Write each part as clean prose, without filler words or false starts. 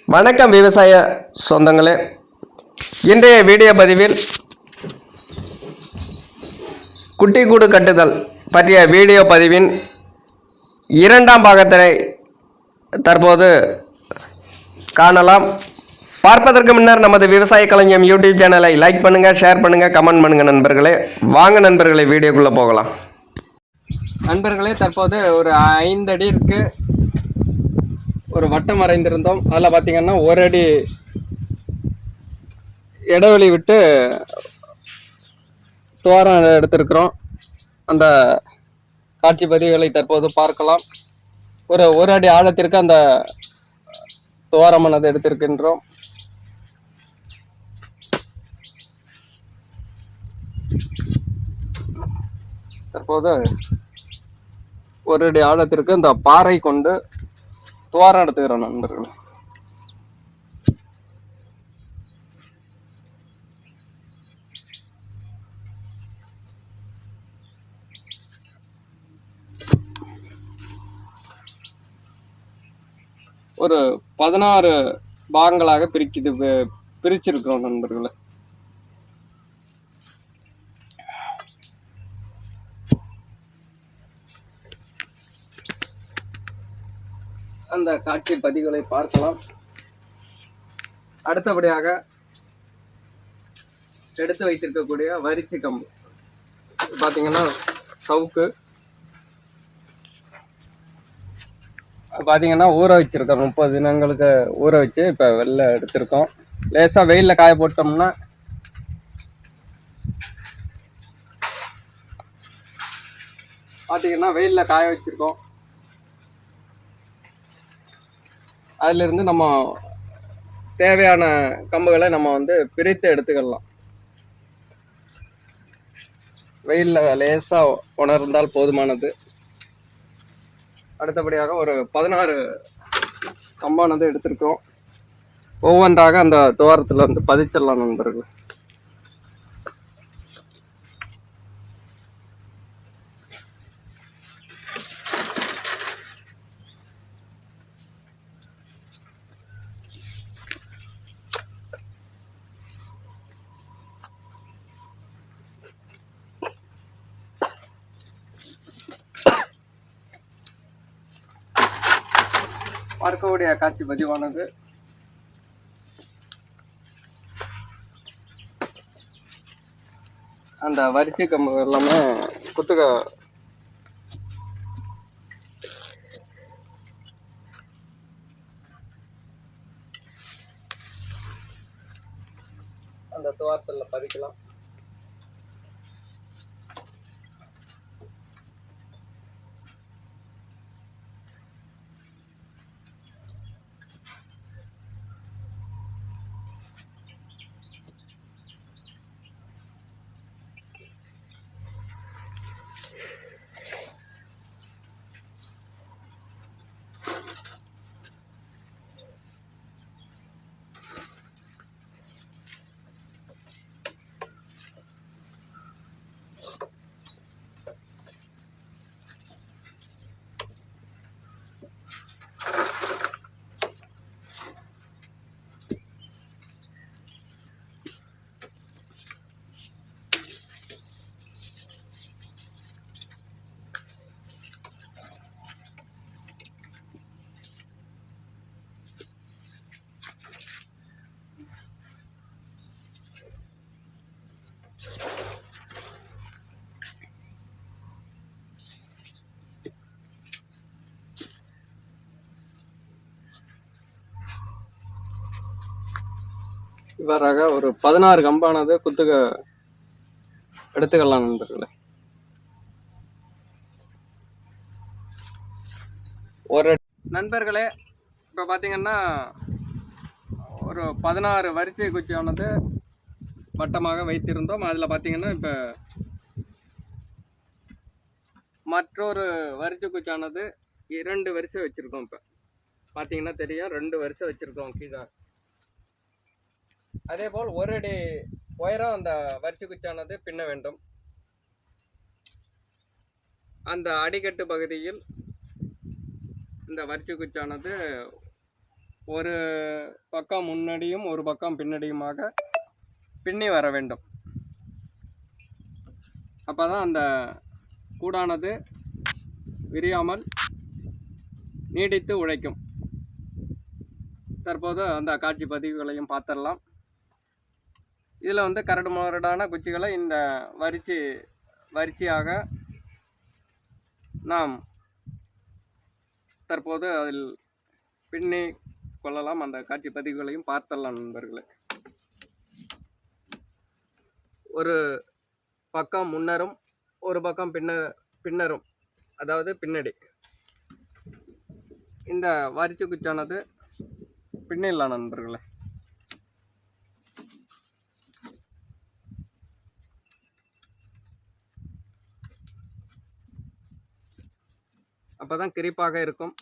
வணக்கம் விவசாய சொந்தங்களே. இன்றைய வீடியோ பதிவில் குட்டி கூடு கட்டுதல் பற்றிய வீடியோ பதிவின் இரண்டாம் பாகத்தினை தற்போது காணலாம். பார்ப்பதற்கு முன்னர் நமது விவசாய களஞ்சியம் யூடியூப் சேனலை லைக் பண்ணுங்கள், ஷேர் பண்ணுங்கள், கமெண்ட் பண்ணுங்கள் நண்பர்களே. வாங்க நண்பர்களே, வீடியோக்குள்ளே போகலாம். நண்பர்களே, தற்போது ஒரு 5 அடி இருக்குது ஒரு வட்டம் வரைந்திருந்தோம். அதில் பார்த்திங்கன்னா ஒரு அடி இடைவெளி விட்டு துவாரம் எடுத்திருக்கிறோம். அந்த காட்சி பதிவுகளை தற்போது பார்க்கலாம். ஒரு அடி ஆழத்திற்கு அந்த துவாரமானது எடுத்திருக்கின்றோம். தற்போது ஒரு அடி ஆழத்திற்கு இந்த பாறை கொண்டு துவாரம் எடுத்துக்கிறோம் நண்பர்கள். ஒரு 16 பாகங்களாக பிரிச்சிருக்கிறோம் நண்பர்களே. அந்த காட்சி பதிவுகளை பார்க்கலாம். அடுத்தபடியாக எடுத்து வைத்திருக்கக்கூடிய வரிச்சி கம்பு பார்த்தீங்கன்னா சவுக்கு பார்த்தீங்கன்னா ஊற வச்சிருக்கோம். 30 தினங்களுக்கு ஊற வச்சு இப்போ வெளில எடுத்திருக்கோம். லேசாக வெயிலில் காய போட்டோம்னா பார்த்தீங்கன்னா வெயிலில் காய வச்சிருக்கோம். அதிலிருந்து நம்ம தேவையான கம்புகளை நம்ம பிரித்து எடுத்துக்கலாம். வெயிலில் லேசாக உணர்ந்தால் போதுமானது. அடுத்தபடியாக ஒரு 16 கம்பானது எடுத்திருக்கோம். ஒவ்வொன்றாக அந்த துவாரத்தில் பதிச்சிடலாம் நண்பர்கள். பார்க்கக்கூடிய காட்சி பதிவானது அந்த வரிச்சி கம்பு எல்லாமே குத்துக்க அந்த துவாரத்தில் பதிக்கலாம். இவ்வாறாக ஒரு 16 கம்பானது குத்துக்க எடுத்துக்கலாம் நண்பர்களே. ஒரு நண்பர்களே, இப்போ பார்த்தீங்கன்னா ஒரு 16 வரிசை குச்சியானது வட்டமாக வைத்திருந்தோம். அதில் பார்த்தீங்கன்னா இப்போ மற்றொரு வரிசை குச்சியானது 2 வரிசை வச்சுருக்கோம். இப்போ பார்த்தீங்கன்னா தெரியும், 2 வரிசை வச்சுருக்கோம் கீழே. அதேபோல் ஒரு அடி உயரம் அந்த வரிச்சி குச்சானது பின்ன வேண்டும். அந்த அடிக்கட்டு பகுதியில் இந்த வரிச்சி குச்சானது ஒரு பக்கம் முன்னாடியும் ஒரு பக்கம் பின்னாடியுமாக பின்னி வர வேண்டும். அப்போ தான் அந்த கூடானது விரியாமல் நீடித்து உழைக்கும். தற்போது அந்த காட்சி பதிவுகளையும் பார்த்துடலாம். இதில் கரடு முரடான குச்சிகளை இந்த வரிசையாக நாம் தற்போது அதில் பின்னி கொள்ளலாம். அந்த காட்சி பதிவுகளையும் பார்த்தரலாம் நண்பர்களே. ஒரு பக்கம் முன்னரும் ஒரு பக்கம் பின்னரும், அதாவது பின்னாடி இந்த வரிச்சு குச்சானது பின்னிடலாம் நண்பர்களே. அப்பதான் கிரிப்பாக இருக்கும்.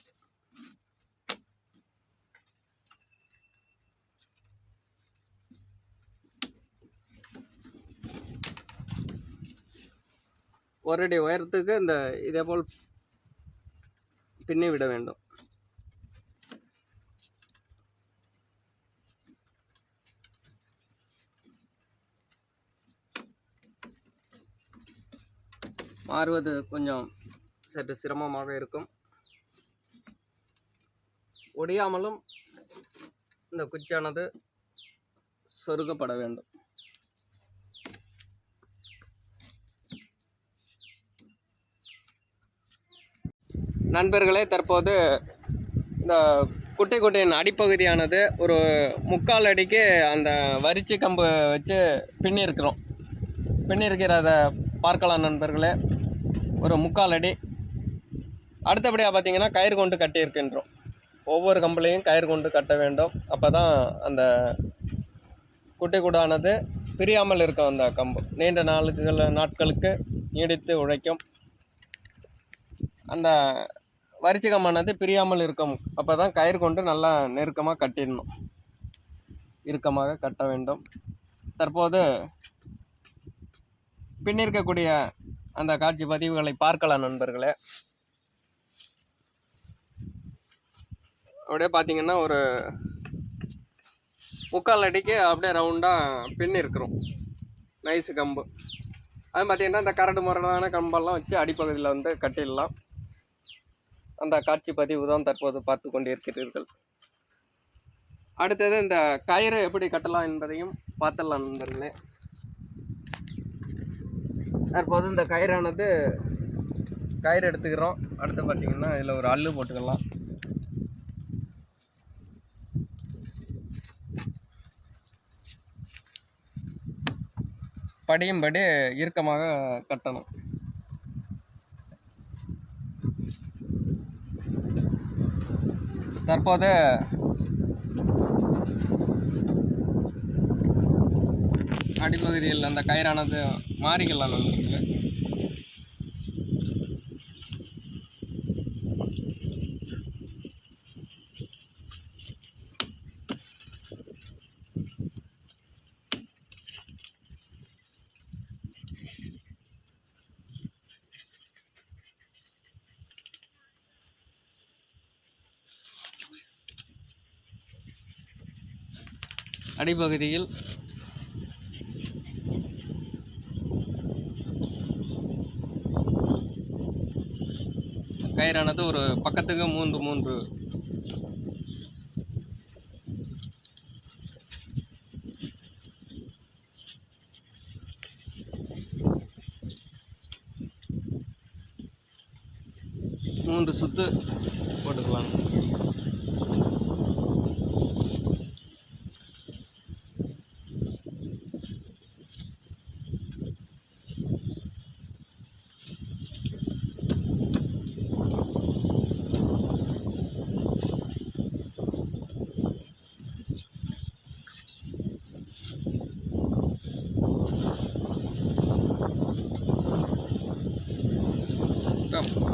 ஒரு அடி உயரத்துக்கு இதே போல் பின்னி விட வேண்டும். மாறுவது கொஞ்சம் சற்று சிரமமாக இருக்கும். ஒடியாமலும் இந்த குச்சியானது சொருகப்பட வேண்டும். நண்பர்களே, தற்போது இந்த குட்டையின் அடிப்பகுதியானது ஒரு 3/4 அடிக்கு அந்த வரிச்சி கம்பு வச்சு பின்னிருக்கிறத பார்க்கலாம் நண்பர்களே. ஒரு 3/4 அடி. அடுத்தபடியாக பார்த்தீங்கன்னா கயிறு கொண்டு கட்டி இருக்கின்றோம். ஒவ்வொரு கம்புலையும் கயிறு கொண்டு கட்ட வேண்டும். அப்போ தான் அந்த கூடானது பிரியாமல் இருக்கும். அந்த கம்பு நீண்ட நாட்களுக்கு நீடித்து உழைக்கும். அந்த வரிச்சி கம்பானது பிரியாமல் இருக்கும். அப்போ தான் கயிறு கொண்டு நல்லா நெருக்கமாக கட்டிடணும். இறுக்கமாக கட்ட வேண்டும். தற்போது பின்னிருக்கக்கூடிய அந்த காட்சி பதிவுகளை பார்க்கலாம் நண்பர்களே. அப்படியே பார்த்தீங்கன்னா ஒரு 3/4 அடிக்கு அப்படியே ரவுண்டாக பின்னிருக்கிறோம் நைஸு கம்பு. அது பார்த்தீங்கன்னா இந்த கரடு முரடான கம்பெல்லாம் வச்சு அடிப்பகுதியில் கட்டிடலாம். அந்த காட்சி பதிவு தான் தற்போது பார்த்து கொண்டிருக்கிறீர்கள். அடுத்தது இந்த கயிறு எப்படி கட்டலாம் என்பதையும் பார்த்துடலாம் நண்பர்களே. தற்போது இந்த கயிறு எடுத்துக்கிறோம். அடுத்து பார்த்தீங்கன்னா இதில் ஒரு அள்ளு போட்டுக்கலாம். படியும்படி இறுக்கமாக கட்டணும். தற்போது அடிப்பகுதியில் அந்த கயிறானது மாறிக்கலாம் நண்பர்களே. அடிப்பகுதியில் கயிறானது ஒரு பக்கத்துக்கு 3 சுத்து போட்டுக்கலாம்.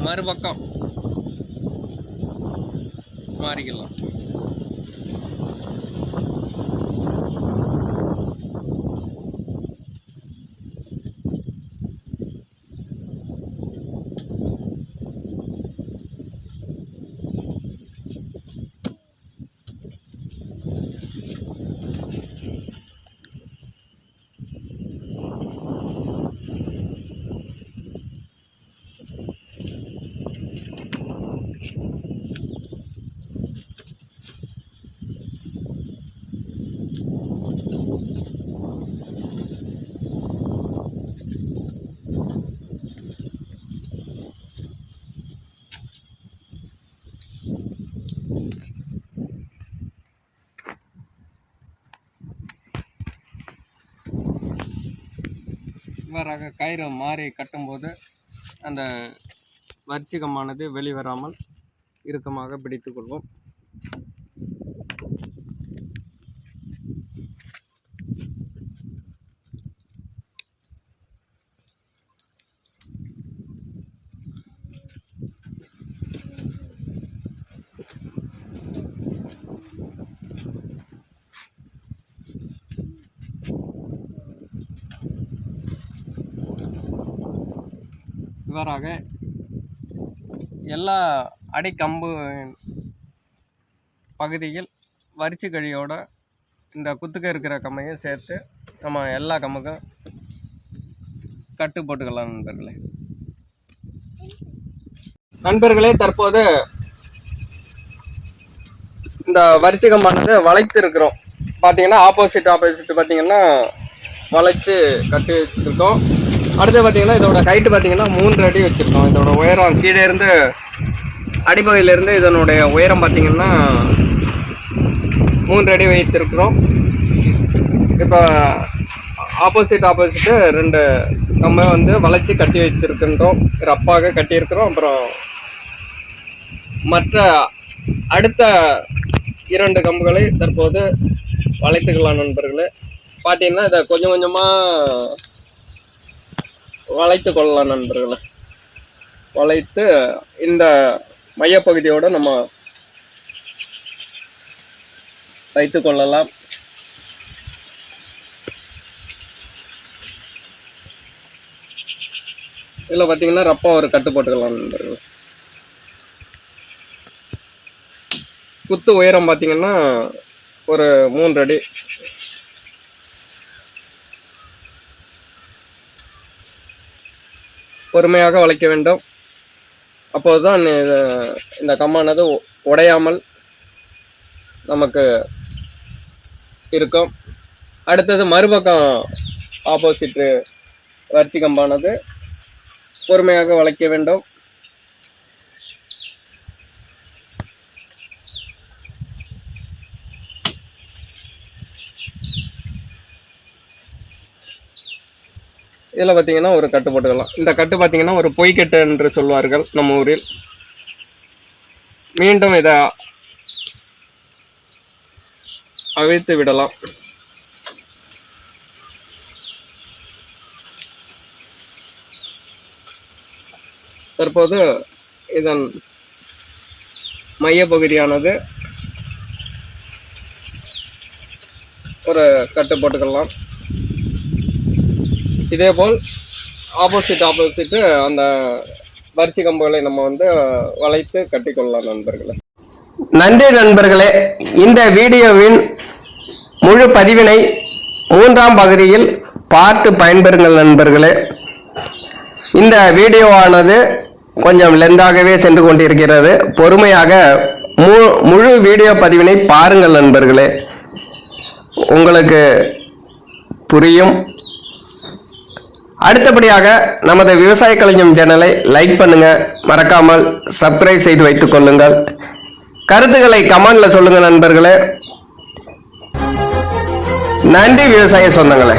மறுபக்கம் மாறிக்கலாம். இவ்வாறாக கயிறு மாறி கட்டும்போது அந்த வர்ச்சிகமானது வெளிவராமல் இறுக்கமாக பிடித்துக் கொள்வோம். இவ்வாறாக எல்லா அடிக்கம்பு பகுதியில் வரிச்சு கழியோட இந்த குத்துக்க இருக்கிற கம்மையும் சேர்த்து நம்ம எல்லா கம்புக்கும் கட்டு போட்டுக்கலாம் நண்பர்களே. தற்போது இந்த வரிச்சு கம்பானது வளைத்து இருக்கிறோம். பார்த்தீங்கன்னா ஆப்போசிட் பார்த்தீங்கன்னா வளைச்சு கட்டி வச்சுருக்கோம். அடுத்து பார்த்தீங்கன்னா இதோட ஹைட்டு பார்த்தீங்கன்னா 3 அடி வச்சுருக்கோம். இதோட உயரம் கீழே இருந்து அடிப்பகுதியிலேருந்து இதனுடைய உயரம் பார்த்தீங்கன்னா 3 அடி வைத்திருக்கிறோம். இப்போ ஆப்போசிட்டு 2 கம்பை வந்து வளைச்சி கட்டி வைத்திருக்கின்றோம். ரப்பாக கட்டியிருக்கிறோம். அப்புறம் மற்ற அடுத்த 2 கம்புகளை தற்போது வளைத்துக்கலாம் நண்பர்களே. பார்த்தீங்கன்னா இதை கொஞ்சம் கொஞ்சமாக வளைத்து கொள்ளலாம் நண்பர்களே. வளைத்து இந்த மையப்பகுதியோடு நம்ம வைத்து கொள்ளலாம். இதில் பார்த்தீங்கன்னா ரப்பா ஒரு கட்டு போட்டுக்கலாம் நண்பர்கள். குத்து உயரம் பார்த்தீங்கன்னா ஒரு 3 அடி. பொறுமையாக வளைக்க வேண்டும். அப்போதுதான் இந்த கம்மானது உடையாமல் நமக்கு இருக்கும். அடுத்தது மறுபக்கம் ஆப்போசிட்டு வரிச்சி கம்பானது பொறுமையாக வளைக்க வேண்டும். இதில் பார்த்தீங்கன்னா ஒரு கட்டு போட்டுக்கலாம். இந்த கட்டு பார்த்தீங்கன்னா ஒரு பொய்க்கட்டு என்று சொல்வார்கள் நம்ம ஊரில். மீண்டும் இதை அவிழ்த்து விடலாம். தற்போது இதன் மையப்பகுதியானது ஒரு கட்டு போட்டுக்கலாம். இதேபோல் ஆப்போசிட்டு அந்த வரிச்சி கம்புகளை நம்ம வந்து வளைத்து கட்டிக்கொள்ளலாம் நண்பர்களே. நன்றி நண்பர்களே. இந்த வீடியோவின் முழு பதிவினை 3ஆம் பகுதியில் பார்த்து பயன்பெறுங்கள் நண்பர்களே. இந்த வீடியோவானது கொஞ்சம் லெந்தாகவே சென்று கொண்டிருக்கிறது. பொறுமையாக முழு வீடியோ பதிவினை பாருங்கள் நண்பர்களே, உங்களுக்கு புரியும். அடுத்தபடியாக நமது விவசாய களஞ்சியம் சேனலை லைக் பண்ணுங்க, மறக்காமல் சப்ஸ்கிரைப் செய்து வைத்துக் கொள்ளுங்கள். கருத்துக்களை கமெண்ட்ல சொல்லுங்க நண்பர்களே. நன்றி விவசாய சொந்தங்களே.